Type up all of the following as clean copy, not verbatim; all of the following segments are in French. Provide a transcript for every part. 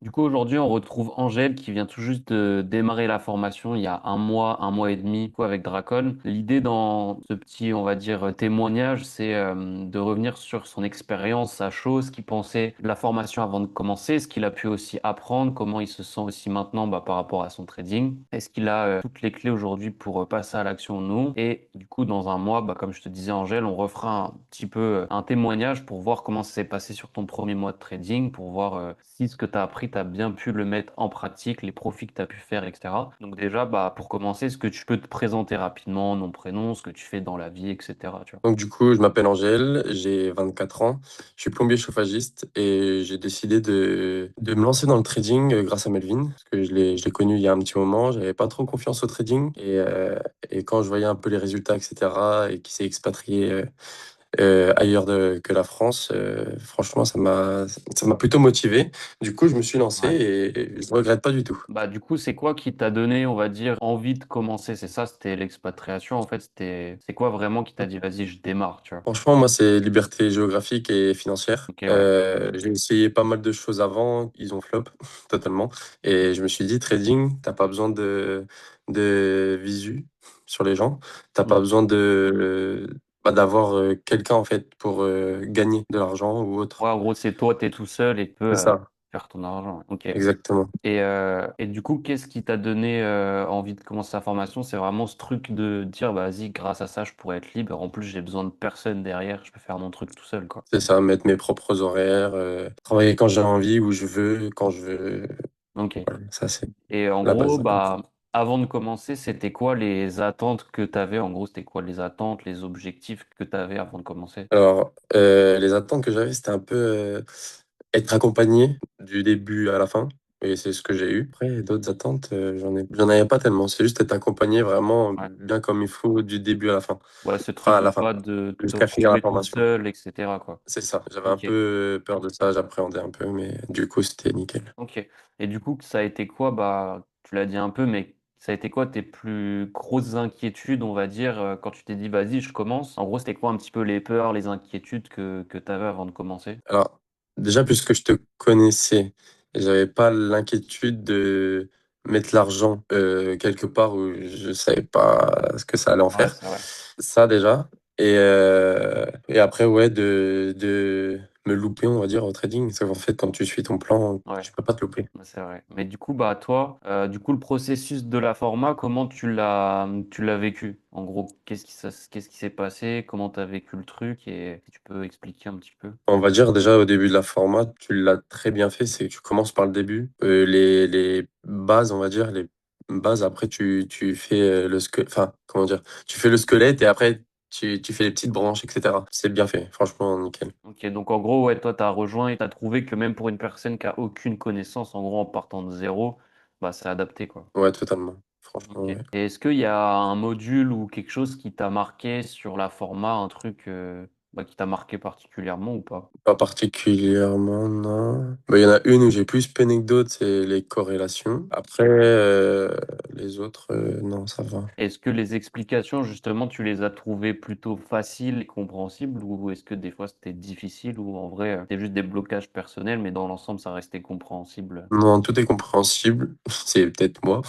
Du coup, aujourd'hui, on retrouve Angèle qui vient tout juste de démarrer la formation il y a un mois et demi, quoi, avec Dracon. L'idée dans ce petit, on va dire, témoignage, c'est de revenir sur son expérience, sa chose, ce qu'il pensait de la formation avant de commencer, ce qu'il a pu aussi apprendre, comment il se sent aussi maintenant par rapport à son trading. Est-ce qu'il a toutes les clés aujourd'hui pour passer à l'action ou non? Et du coup, dans un mois, comme je te disais, Angèle, on refera un petit peu un témoignage pour voir comment ça s'est passé sur ton premier mois de trading, pour voir si ce que tu as appris, tu as bien pu le mettre en pratique, les profits que tu as pu faire, etc. Donc déjà, pour commencer, est-ce que tu peux te présenter rapidement, nom, prénom, ce que tu fais dans la vie, etc. Tu vois. Donc du coup, je m'appelle Angèle, j'ai 24 ans, je suis plombier chauffagiste et j'ai décidé de me lancer dans le trading grâce à Melvin, parce que je l'ai connu il y a un petit moment, j'avais pas trop confiance au trading et quand je voyais un peu les résultats, etc., et qu'il s'est expatrié ailleurs que la France, franchement, ça m'a plutôt motivé. Du coup, je me suis lancé Ouais. et je regrette pas du tout. Du coup, c'est quoi qui t'a donné, on va dire, envie de commencer? C'est ça, c'était l'expatriation, en fait, c'est quoi vraiment qui t'a dit, vas-y, je démarre, tu vois? Franchement, moi, c'est liberté géographique et financière. Ok, ouais. J'ai essayé pas mal de choses avant, ils ont flop totalement. Et je me suis dit, trading, t'as pas besoin de visu sur les gens. T'as pas Mm. besoin d'avoir quelqu'un, en fait, pour gagner de l'argent ou Ouais, autre. en gros, c'est toi, t'es tout seul et tu peux C'est ça, faire ton argent. Ok. exactement. Et du coup, qu'est-ce qui t'a donné envie de commencer sa formation? C'est vraiment ce truc de dire, vas-y, grâce à ça, je pourrais être libre. En plus, j'ai besoin de personne derrière, je peux faire mon truc tout seul, quoi. C'est ça, mettre mes propres horaires, travailler quand j'ai envie, où je veux, quand je veux. Ok. Voilà, ça, c'est Et en la gros, base. avant de commencer, c'était quoi les attentes que tu avais? En gros, c'était quoi les attentes, les objectifs que tu avais avant de commencer? Alors, les attentes que j'avais, c'était un peu être accompagné du début à la fin. Et c'est ce que j'ai eu. Après, d'autres attentes, j'en avais pas tellement. C'est juste être accompagné vraiment Ouais. bien comme il faut du début à la fin. Ouais, ce Enfin, truc à en la fin, pas de te jusqu'à finir la retrouver tout formation. seul, etc., quoi. C'est ça. J'avais un Ok. peu peur de ça, j'appréhendais un peu, mais du coup, c'était nickel. Ok. Et du coup, ça a été quoi? Tu l'as dit un peu, mais ça a été quoi tes plus grosses inquiétudes, on va dire, quand tu t'es dit, vas-y, je commence? En gros, c'était quoi un petit peu les peurs, les inquiétudes que tu avais avant de commencer? Alors, déjà, puisque je te connaissais, j'avais pas l'inquiétude de mettre l'argent quelque part où je savais pas ce que ça allait en Ouais, faire. c'est vrai. Ça, déjà. Et après, ouais, de me louper, on va dire, au trading. Parce qu'en fait, quand tu suis ton plan, Ouais. tu peux pas te louper. Ouais, c'est vrai. Mais du coup, toi, du coup, le processus de la format, comment tu l'as vécu? En gros, qu'est-ce qui s'est passé? Comment tu as vécu le truc? Et si tu peux expliquer un petit peu. On va dire déjà au début de la format, tu l'as très bien fait, c'est que tu commences par le début. Les bases, on va dire, les bases, après tu fais le squelette, enfin, comment dire, tu fais le squelette et après tu fais les petites branches, etc. C'est bien fait, franchement, nickel. Ok, donc en gros, ouais, toi, tu as rejoint et tu as trouvé que même pour une personne qui a aucune connaissance, en gros, en partant de zéro, c'est adapté, quoi. Ouais, totalement. Franchement, Ok. ouais. Et est-ce qu'il y a un module ou quelque chose qui t'a marqué sur la format, un truc qui t'a marqué particulièrement ou pas? Pas particulièrement, non. Bah, il y en a une où j'ai plus peiné que d'autres, c'est les corrélations. Après, les autres, non, ça va. Est-ce que les explications, justement, tu les as trouvées plutôt faciles et compréhensibles ou est-ce que des fois c'était difficile ou en vrai, c'était juste des blocages personnels, mais dans l'ensemble, ça restait compréhensible? Non, tout est compréhensible. C'est peut-être moi.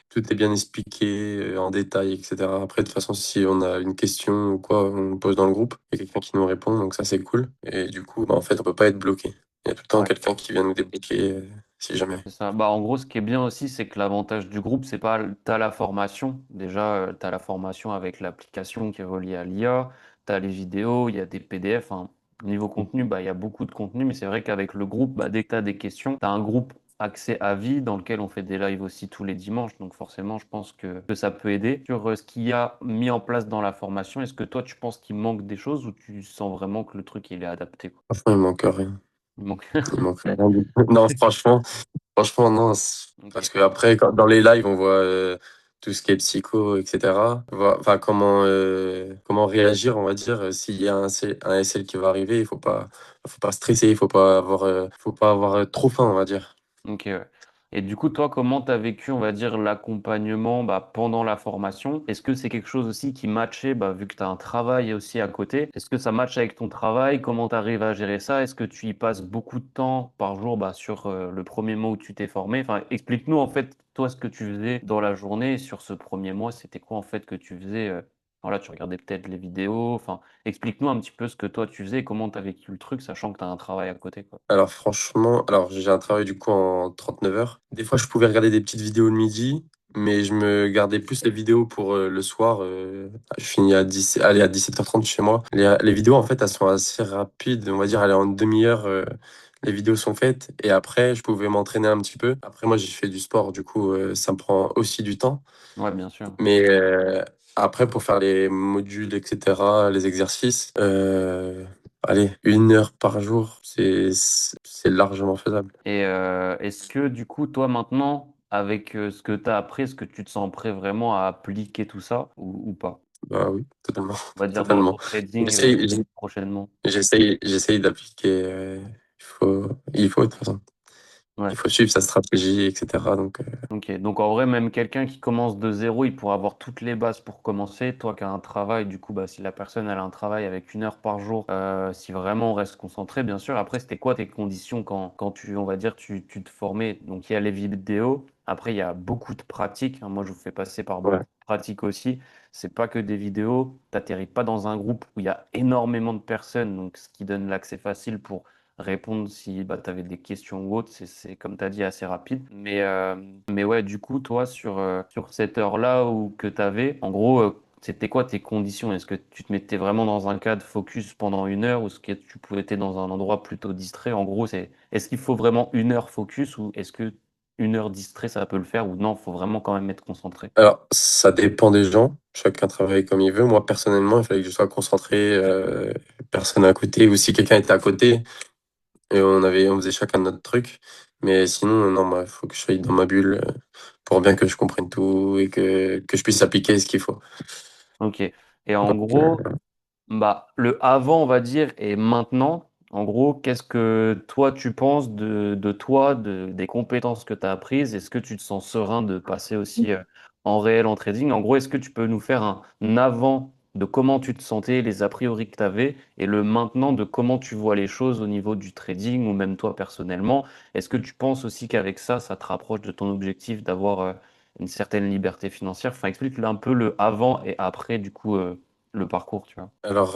Tout est bien expliqué en détail, etc. Après, de toute façon, si on a une question ou quoi, on pose dans le groupe. Il y a quelqu'un qui nous répond, donc ça, c'est cool. Et du coup, en fait, on peut pas être bloqué. Il y a tout le temps Ouais. quelqu'un qui vient nous débloquer si jamais. C'est ça. En gros, ce qui est bien aussi, c'est que l'avantage du groupe, c'est pas, t'as la formation. Déjà, t'as la formation avec l'application qui est reliée à l'IA, t'as les vidéos, il y a des PDF, hein. Niveau contenu, il y a beaucoup de contenu, mais c'est vrai qu'avec le groupe, dès que t'as des questions, t'as un groupe accès à vie dans lequel on fait des lives aussi tous les dimanches. Donc forcément, je pense que ça peut aider. Sur ce qu'il y a mis en place dans la formation, est-ce que toi, tu penses qu'il manque des choses ou tu sens vraiment que le truc, il est adapté, quoi? Franchement, il manque rien. Il manque. Il manque rien du tout. Non, franchement, non. Parce Ok. que après, dans les lives, on voit tout ce qui est psycho, etc. Enfin, comment réagir, on va dire, s'il y a un SL qui va arriver, il faut pas stresser, il faut pas avoir trop faim, on va dire. Ok, ouais. Et du coup, toi, comment tu as vécu, on va dire, l'accompagnement bah, pendant la formation? Est-ce que c'est quelque chose aussi qui matchait, bah, vu que tu as un travail aussi à côté? Est-ce que ça matche avec ton travail? Comment tu arrives à gérer ça? Est-ce que tu y passes beaucoup de temps par jour bah, sur le premier mois où tu t'es formé? Enfin, explique-nous en fait, toi, ce que tu faisais dans la journée sur ce premier mois. C'était quoi en fait que tu faisais? Voilà, tu regardais peut-être les vidéos. Enfin, explique-nous un petit peu ce que toi tu faisais et comment tu as vécu le truc, sachant que tu as un travail à côté, quoi. Alors franchement, alors j'ai un travail du coup en 39 heures. Des fois, je pouvais regarder des petites vidéos le midi, mais je me gardais plus les vidéos pour le soir. Je finis à 10, allez, à 17h30 chez moi. Les vidéos, en fait, elles sont assez rapides. On va dire, allez, en demi-heure, les vidéos sont faites. Et après, je pouvais m'entraîner un petit peu. Après, moi, j'ai fait du sport, du coup, ça me prend aussi du temps. Ouais, bien sûr. Mais après, pour faire les modules, etc., les exercices, allez, 1 heure par jour, c'est largement faisable. Et est-ce que du coup, toi maintenant, avec ce que tu as appris, est-ce que tu te sens prêt vraiment à appliquer tout ça ou pas? Bah oui, totalement, On va dire dans totalement. ton trading J'essaye, prochainement. j'essaye d'appliquer. Il faut de toute façon. Ouais. Il faut suivre sa stratégie, etc. Donc, Ok, donc en vrai, même quelqu'un qui commence de zéro, il pourra avoir toutes les bases pour commencer. Toi qui as un travail, du coup, bah, si la personne elle a un travail avec 1 heure par jour, si vraiment on reste concentré, bien sûr. Après, c'était quoi tes conditions quand tu, on va dire, tu te formais? Donc il y a les vidéos, après il y a beaucoup de pratiques, hein. Moi, je vous fais passer par beaucoup ouais, de pratiques aussi. C'est pas que des vidéos. T'atterris pas dans un groupe où il y a énormément de personnes, donc ce qui donne l'accès facile pour répondre si bah, tu avais des questions ou autre. C'est, comme tu as dit, assez rapide. Mais ouais, du coup, toi, sur cette heure-là où que tu avais, en gros, c'était quoi tes conditions? Est-ce que tu te mettais vraiment dans un cadre focus pendant 1 heure ou est-ce que tu pouvais être dans un endroit plutôt distrait? En gros, est-ce qu'il faut vraiment 1 heure focus ou est-ce que 1 heure distrait, ça peut le faire ou non, il faut vraiment quand même être concentré? alors, ça dépend des gens. Chacun travaille comme il veut. Moi, personnellement, il fallait que je sois concentré, personne à côté. Ou si quelqu'un était à côté, et on faisait chacun notre truc. Mais sinon, non, moi, il faut que je sois dans ma bulle pour bien que je comprenne tout et que je puisse appliquer ce qu'il faut. Ok. Et en Donc, gros, bah, le avant, on va dire, et maintenant, en gros, qu'est-ce que toi tu penses de toi, des compétences que tu as apprises? Est-ce que tu te sens serein de passer aussi en réel en trading? En gros, est-ce que tu peux nous faire un avant de comment tu te sentais, les a priori que tu avais, et le maintenant de comment tu vois les choses au niveau du trading ou même toi personnellement? Est-ce que tu penses aussi qu'avec ça, ça te rapproche de ton objectif d'avoir une certaine liberté financière? Enfin, explique un peu le avant et après, du coup, le parcours, tu vois. alors,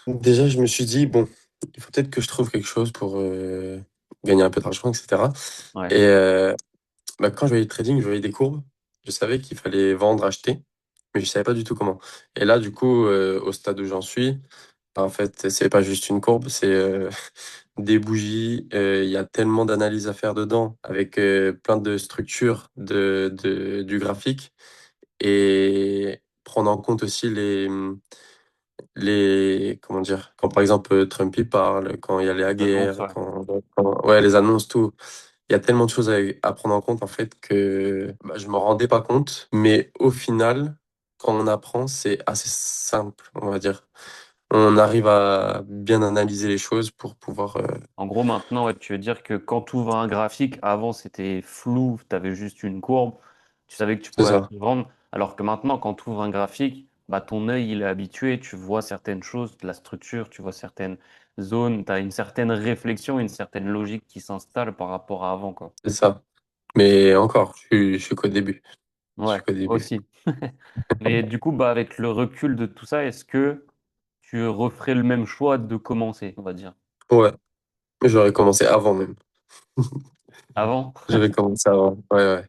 déjà, je me suis dit, bon, il faut peut-être que je trouve quelque chose pour gagner un peu d'argent, etc. Ouais. Et bah, quand je voyais le trading, je voyais des courbes. Je savais qu'il fallait vendre, acheter, mais je savais pas du tout comment. Et là, du coup, au stade où j'en suis, bah, en fait, c'est pas juste une courbe, c'est des bougies. Il y a tellement d'analyses à faire dedans, avec plein de structures du graphique et prendre en compte aussi comment dire, quand par exemple Trump il parle, quand il y a les Annonce, guerres, ouais. ouais, les annonces, tout. Il y a tellement de choses à prendre en compte en fait que bah, je m'en rendais pas compte. Mais au final, quand on apprend, c'est assez simple, on va dire. On arrive à bien analyser les choses pour pouvoir. En gros, maintenant, ouais, tu veux dire que quand tu ouvres un graphique, avant c'était flou, tu avais juste une courbe, tu savais que tu C'est pouvais ça, acheter vendre, alors que maintenant, quand tu ouvres un graphique, bah, ton œil il est habitué, tu vois certaines choses, de la structure, tu vois certaines zones, tu as une certaine réflexion, une certaine logique qui s'installe par rapport à avant, quoi. c'est ça. Mais encore, je suis qu'au début. Je suis Ouais, qu'au début. aussi. Mais du coup, bah, avec le recul de tout ça, est-ce que tu referais le même choix de commencer, on va dire? Ouais, j'aurais commencé avant même. Avant? J'avais commencé avant. Ouais, ouais,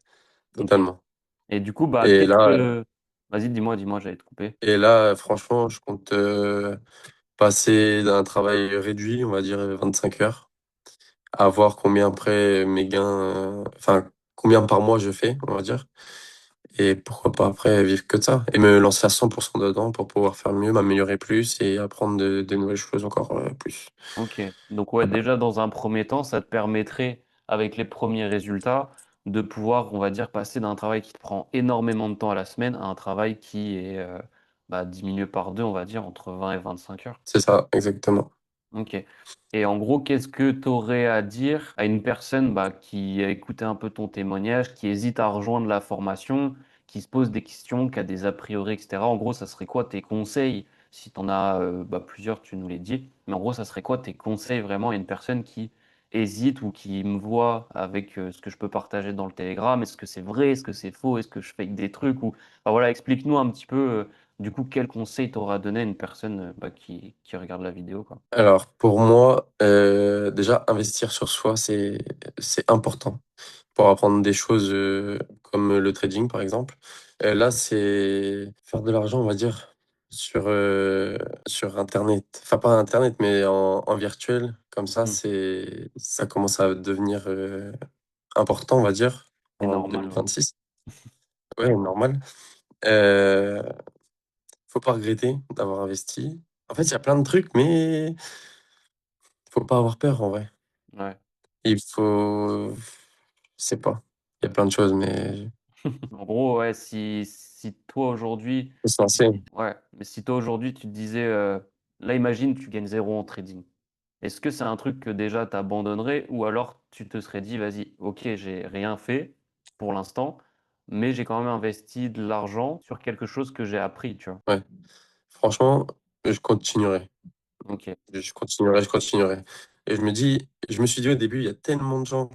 Ok. totalement. Et du coup, bah, Et qu'est-ce là, que... Vas-y, dis-moi, j'allais te couper. franchement, je compte passer d'un travail réduit, on va dire 25 heures, à voir combien après mes gains, enfin, combien par mois je fais, on va dire. Et pourquoi pas après vivre que de ça. Et me lancer à 100% dedans pour pouvoir faire mieux, m'améliorer plus et apprendre de nouvelles choses encore plus. Ok. Donc ouais, déjà dans un premier temps, ça te permettrait, avec les premiers résultats, de pouvoir, on va dire, passer d'un travail qui te prend énormément de temps à la semaine à un travail qui est bah, diminué par deux, on va dire, entre 20 et 25 heures. C'est ça, exactement. OK. Et en gros, qu'est-ce que tu aurais à dire à une personne, bah, qui a écouté un peu ton témoignage, qui hésite à rejoindre la formation, qui se pose des questions, qui a des a priori et cetera? En gros, ça serait quoi tes conseils? Si tu en as, bah, plusieurs, tu nous les dis, mais en gros, ça serait quoi tes conseils vraiment à une personne qui hésite ou qui me voit avec, ce que je peux partager dans le Telegram? Est-ce que c'est vrai? Est-ce que c'est faux? Est-ce que je fake des trucs? Ou enfin voilà, explique-nous un petit peu, du coup, quel conseil tu auras donné à une personne, bah, qui regarde la vidéo, quoi? Alors, pour moi, déjà, investir sur soi, c'est important pour apprendre des choses comme le trading, par exemple. Là, c'est faire de l'argent, on va dire, sur Internet. Enfin, pas Internet, mais en virtuel. Comme ça, Mmh. ça commence à devenir important, on va dire, C'est en normal, ouais. 2026. Ouais, normal. Euh, Faut pas regretter d'avoir investi. En fait, il y a plein de trucs, mais faut pas avoir peur, en vrai. Ouais. Il faut... Je sais pas. Il y a plein de choses, mais En gros, ouais, si toi aujourd'hui faut se lancer. ouais, mais si toi aujourd'hui tu te disais, là imagine tu gagnes zéro en trading. Est-ce que c'est un truc que déjà tu abandonnerais ou alors tu te serais dit: «Vas-y, OK, j'ai rien fait pour l'instant, mais j'ai quand même investi de l'argent sur quelque chose que j'ai appris», tu vois? Ouais. Franchement, je continuerai. OK, Je continuerai, je continuerai. Et je me suis dit au début, il y a tellement de gens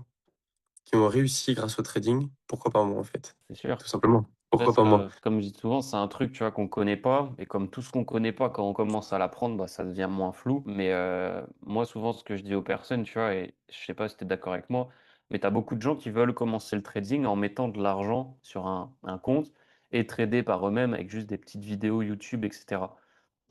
qui ont réussi grâce au trading. Pourquoi pas moi, en fait? c'est sûr. Tout simplement. Après Pourquoi pas moi? ça, comme je dis souvent, c'est un truc, tu vois, qu'on connaît pas et comme tout ce qu'on connaît pas, quand on commence à l'apprendre, bah, ça devient moins flou. Mais moi, souvent, ce que je dis aux personnes, tu vois, et je sais pas si tu es d'accord avec moi, mais tu as beaucoup de gens qui veulent commencer le trading en mettant de l'argent sur un compte et trader par eux-mêmes avec juste des petites vidéos YouTube, et cetera.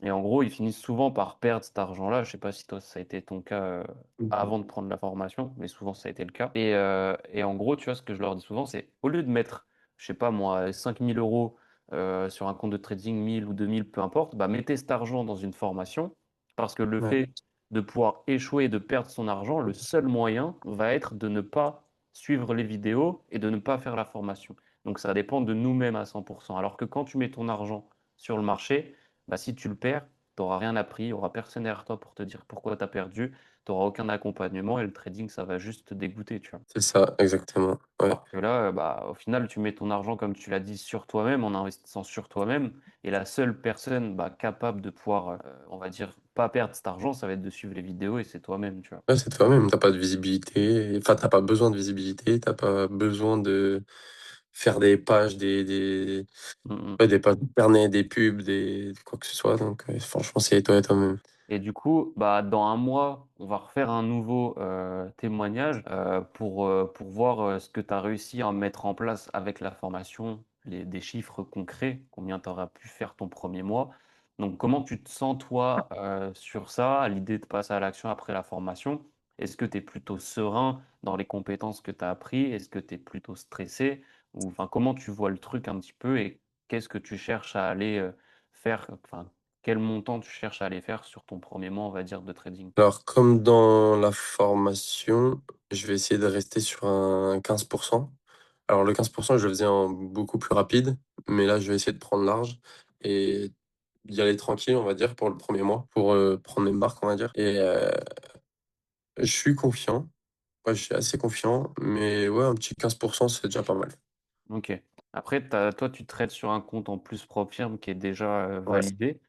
Et en gros, ils finissent souvent par perdre cet argent-là. Je sais pas si toi, ça a été ton cas, Mhm. avant de prendre la formation, mais souvent ça a été le cas. Et en gros, tu vois, ce que je leur dis souvent, c'est au lieu de mettre, je sais pas moi, 5 000 €, sur un compte de trading, 1 000 ou 2 000, peu importe, bah, mettez cet argent dans une formation parce que le Ouais, fait de pouvoir échouer et de perdre son argent, le seul moyen va être de ne pas suivre les vidéos et de ne pas faire la formation. Donc ça dépend de nous-mêmes à 100. Alors que quand tu mets ton argent sur le marché, bah, si tu le perds, tu auras rien appris, il y aura personne derrière toi pour te dire pourquoi tu as perdu, tu auras aucun accompagnement et le trading, ça va juste te dégoûter, tu vois? c'est ça, exactement. Ouais. Alors que là, bah, au final, tu mets ton argent, comme tu l'as dit, sur toi-même, en investissant sur toi-même et la seule personne, bah, capable de pouvoir, on va dire, pas perdre cet argent, ça va être de suivre les vidéos et c'est toi-même, tu vois? Ouais, c'est toi-même. T'as pas de visibilité. Enfin, t'as pas besoin de visibilité. T'as pas besoin de faire des pages, Mmh mh. ouais, des pages internet, des pubs, quoi que ce soit. Donc, franchement, c'est toi et toi-même. Et du coup, bah, dans un mois, on va refaire un nouveau, témoignage, pour voir, ce que tu as réussi à mettre en place avec la formation, les des chiffres concrets, combien tu auras pu faire ton premier mois. Donc comment tu te sens toi, sur ça, à l'idée de passer à l'action après la formation? Est-ce que tu es plutôt serein dans les compétences que tu as appris? Est-ce que tu es plutôt stressé? Ou enfin, comment tu vois le truc un petit peu et qu'est-ce que tu cherches à aller, faire? Enfin, quel montant tu cherches à aller faire sur ton premier mois, on va dire, de trading? Alors, comme dans la formation, je vais essayer de rester sur un 15%. Alors, le 15%, je le faisais en beaucoup plus rapide, mais là, je vais essayer de prendre large et d'y aller tranquille, on va dire, pour le premier mois, pour prendre mes marques, on va dire. Et je suis confiant. Ouais, je suis assez confiant, mais ouais, un petit 15%, c'est déjà pas mal. OK. Après, toi, tu trades sur un compte en plus propre firme qui est déjà, Ouais, validé.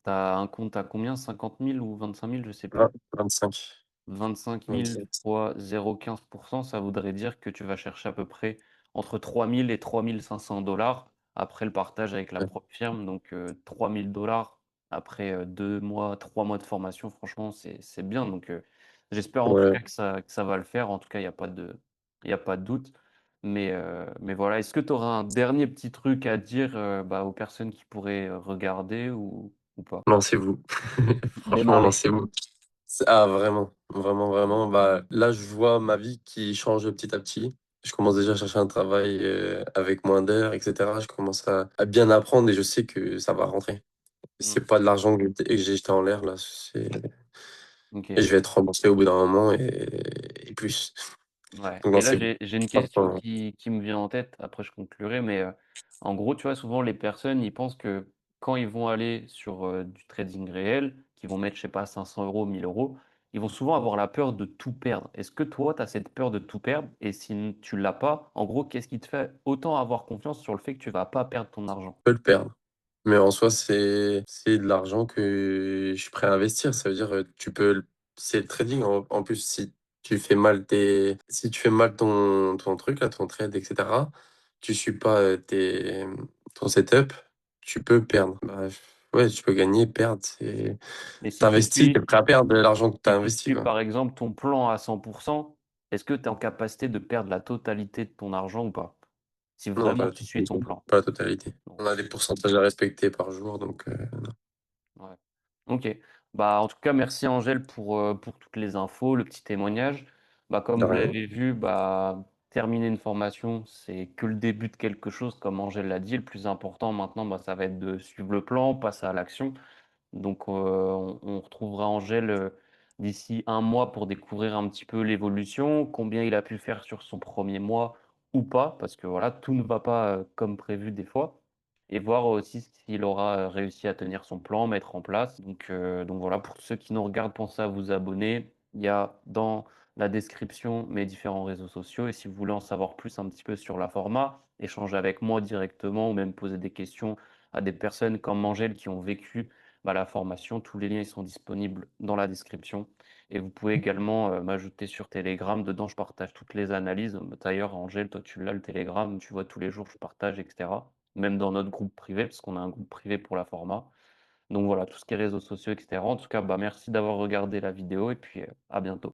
Tu as un compte à combien? 50 000 ou 25 000, je sais plus? 25. 25 000 27. fois 0,15, ça voudrait dire que tu vas chercher à peu près entre 3 000 et 3 500 $ après le partage avec la Ouais. propre firme. Donc 3 000 $ après 2 mois, 3 mois de formation, franchement, c'est bien. Donc j'espère en tout Ouais. cas que ça va le faire. En tout cas, il y a pas de doute. Mais voilà, est-ce que tu auras un dernier petit truc à dire, bah, aux personnes qui pourraient regarder ou pas? Lancez-vous. Franchement, Démarrer. lancez-vous. Ah, vraiment, vraiment, vraiment. Bah, là, je vois ma vie qui change petit à petit. Je commence déjà à chercher un travail avec moins d'heures, etc. Je commence à bien apprendre et je sais que ça va rentrer. Mmh. C'est pas de l'argent que j'ai jeté en l'air, là. Et OK. je vais être remboursé au bout d'un moment et plus. Ouais, Donc, et là, lancez-vous. j'ai une question Franchement, qui me vient en tête, après je conclurai, mais en gros, tu vois, souvent les personnes, ils pensent que quand ils vont aller sur, du trading réel, qui vont mettre, je sais pas, 500 euros, 1 000 €, ils vont souvent avoir la peur de tout perdre. Est-ce que toi, tu as cette peur de tout perdre? Et si tu l'as pas, en gros, qu'est-ce qui te fait autant avoir confiance sur le fait que tu vas pas perdre ton argent? peux le perdre. Mais en soi, c'est de l'argent que je suis prêt à investir. Ça veut dire, tu peux c'est le trading en plus, si tu fais mal ton truc là, ton trade et cetera, tu suis pas, ton setup, tu peux perdre. Bah, ouais, tu peux gagner, perdre, Mais si tu tu es suis prêt à perdre de l'argent que tu as si tu investi, suis, quoi. par exemple, ton plan à 100, est-ce que tu es en capacité de perdre la totalité de ton argent ou pas? Si Non, pas vraiment la tu suis ton totalité, plan? pas la totalité. Non, On a des pourcentages à respecter par jour, donc non. ouais. OK. Bah, en tout cas, merci Angèle pour toutes les infos, le petit témoignage. Bah, comme De vous rien. l'avez vu, bah, terminer une formation, c'est que le début de quelque chose, comme Angèle l'a dit. Le plus important maintenant, bah, ça va être de suivre le plan, passer à l'action. Donc, on retrouvera Angèle, d'ici un mois pour découvrir un petit peu l'évolution, combien il a pu faire sur son premier mois ou pas, parce que voilà, tout ne va pas, comme prévu des fois et voir aussi s'il aura, réussi à tenir son plan, mettre en place. Donc voilà, pour ceux qui nous regardent, pensez à vous abonner. Il y a dans la description mes différents réseaux sociaux et si vous voulez en savoir plus un petit peu sur la format, échanger avec moi directement ou même poser des questions à des personnes comme Angèle qui ont vécu bah, la formation. Tous les liens ils sont disponibles dans la description. Et vous pouvez également m'ajouter sur Telegram. Dedans, je partage toutes les analyses. D'ailleurs, Angèle, toi, tu l'as le Telegram. Tu vois tous les jours, je partage, etc. Même dans notre groupe privé, parce qu'on a un groupe privé pour la format. Donc voilà, tout ce qui est réseaux sociaux, etc. En tout cas, bah, merci d'avoir regardé la vidéo et puis à bientôt.